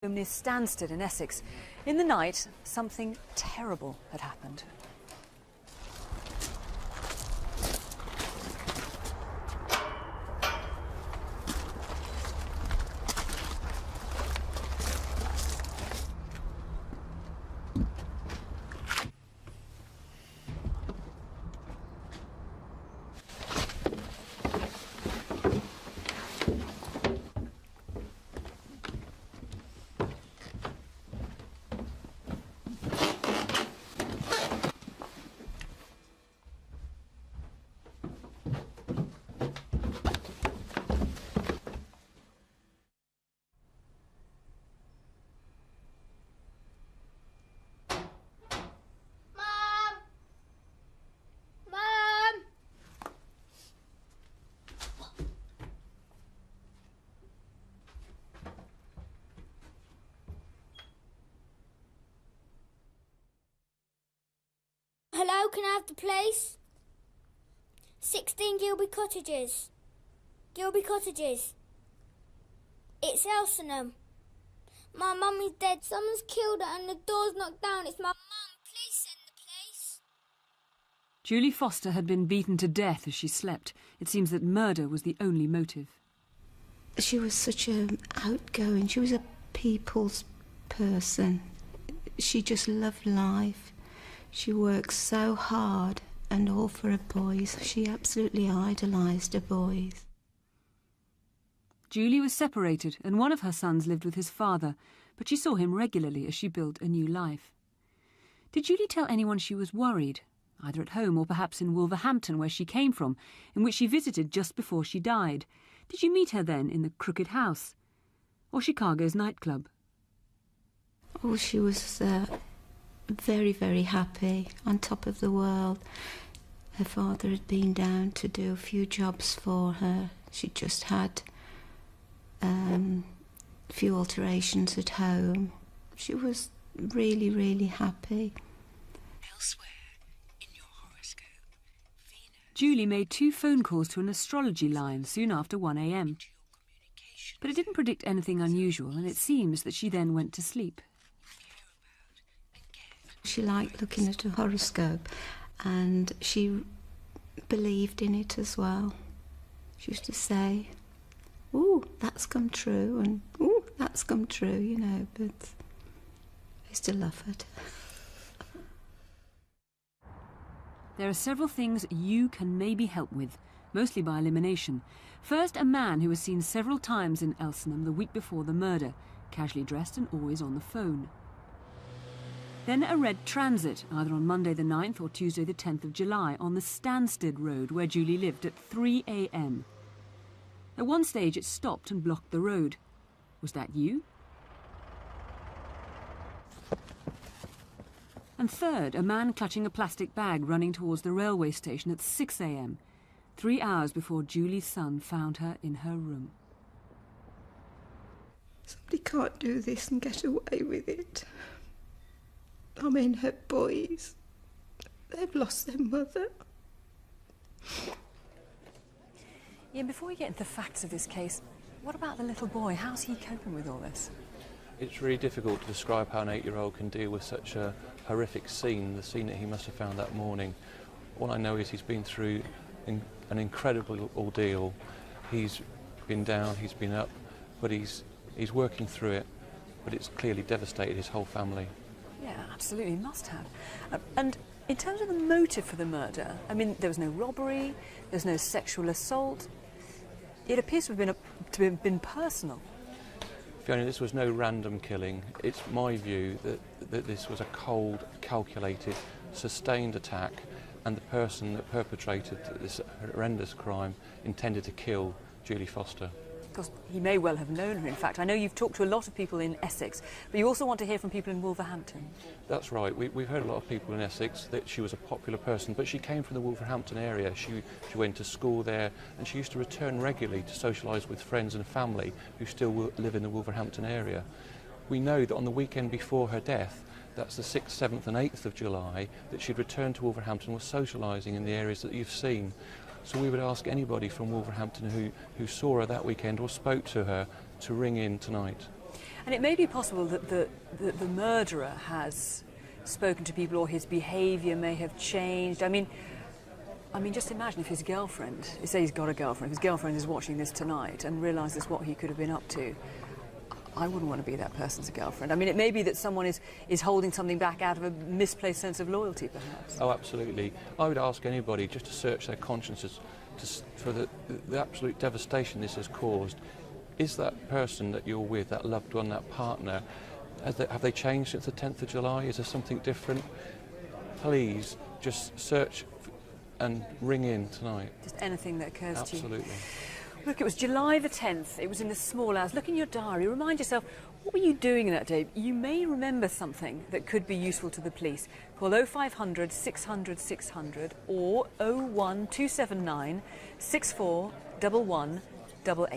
Near Stansted in Essex. In the night, something terrible had happened. Hello, can I have the place? 16 Gilby Cottages. Gilby Cottages. It's Elsenham. My mummy's dead. Someone's killed her and the door's knocked down. It's my mum. Please send the police. Julie Foster had been beaten to death as she slept. It seems that murder was the only motive. She was such an outgoing, she was a people's person. She just loved life. She worked so hard and all for her boys. She absolutely idolised her boys. Julie was separated and one of her sons lived with his father, but she saw him regularly as she built a new life. Did Julie tell anyone she was worried, either at home or perhaps in Wolverhampton, where she came from, in which she visited just before she died? Did you meet her then in the Crooked House or Chicago's nightclub? Oh, she was very, very happy, on top of the world. Her father had been down to do a few jobs for her. She just had a few alterations at home. She was really, really happy. Elsewhere in your horoscope, Julie made 2 phone calls to an astrology line soon after 1 a.m. But it didn't predict anything unusual, and it seems that she then went to sleep. She liked looking at her horoscope and she believed in it as well. She used to say, "Ooh, that's come true," and "Ooh, that's come true," you know, but I used to love it. There are several things you can maybe help with, mostly by elimination. First, a man who was seen several times in Elsenham the week before the murder, casually dressed and always on the phone. Then a red transit, either on Monday the 9th or Tuesday the 10th of July, on the Stansted Road where Julie lived at 3 a.m. At one stage it stopped and blocked the road. Was that you? And third, a man clutching a plastic bag running towards the railway station at 6 a.m, 3 hours before Julie's son found her in her room. Somebody can't do this and get away with it. I mean, her boys, they've lost their mother. Ian, before we get into the facts of this case, what about the little boy? How's he coping with all this? It's really difficult to describe how an 8-year-old can deal with such a horrific scene, the scene that he must have found that morning. All I know is he's been through an incredible ordeal. He's been down, he's been up, but he's working through it, but it's clearly devastated his whole family. Yeah, absolutely, must have. And in terms of the motive for the murder, I mean, there was no robbery, there's no sexual assault. It appears to have been personal. Fiona, this was no random killing. It's my view that this was a cold, calculated, sustained attack, and the person that perpetrated this horrendous crime intended to kill Julie Foster. Because he may well have known her, in fact. I know you've talked to a lot of people in Essex, but you also want to hear from people in Wolverhampton. That's right. We've heard a lot of people in Essex that she was a popular person, but she came from the Wolverhampton area. She went to school there, and she used to return regularly to socialise with friends and family who still live in the Wolverhampton area. We know that on the weekend before her death, that's the 6th, 7th and 8th of July, that she'd returned to Wolverhampton and was socialising in the areas that you've seen. So we would ask anybody from Wolverhampton who saw her that weekend or spoke to her to ring in tonight. And it may be possible that the murderer has spoken to people, or his behaviour may have changed. I mean, just imagine if his girlfriend, say he's got a girlfriend, if his girlfriend is watching this tonight and realises what he could have been up to. I wouldn't want to be that person's girlfriend. I mean, it may be that someone is holding something back out of a misplaced sense of loyalty, perhaps. Oh, absolutely. I would ask anybody just to search their consciences for the absolute devastation this has caused. Is that person that you're with, that loved one, that partner, have they changed since the 10th of July? Is there something different? Please, just search and ring in tonight. Just anything that occurs to you. Absolutely. Look, it was July the 10th. It was in the small hours. Look in your diary. Remind yourself, what were you doing that day? You may remember something that could be useful to the police. Call 0500 600 600 or 01279 64 11 88.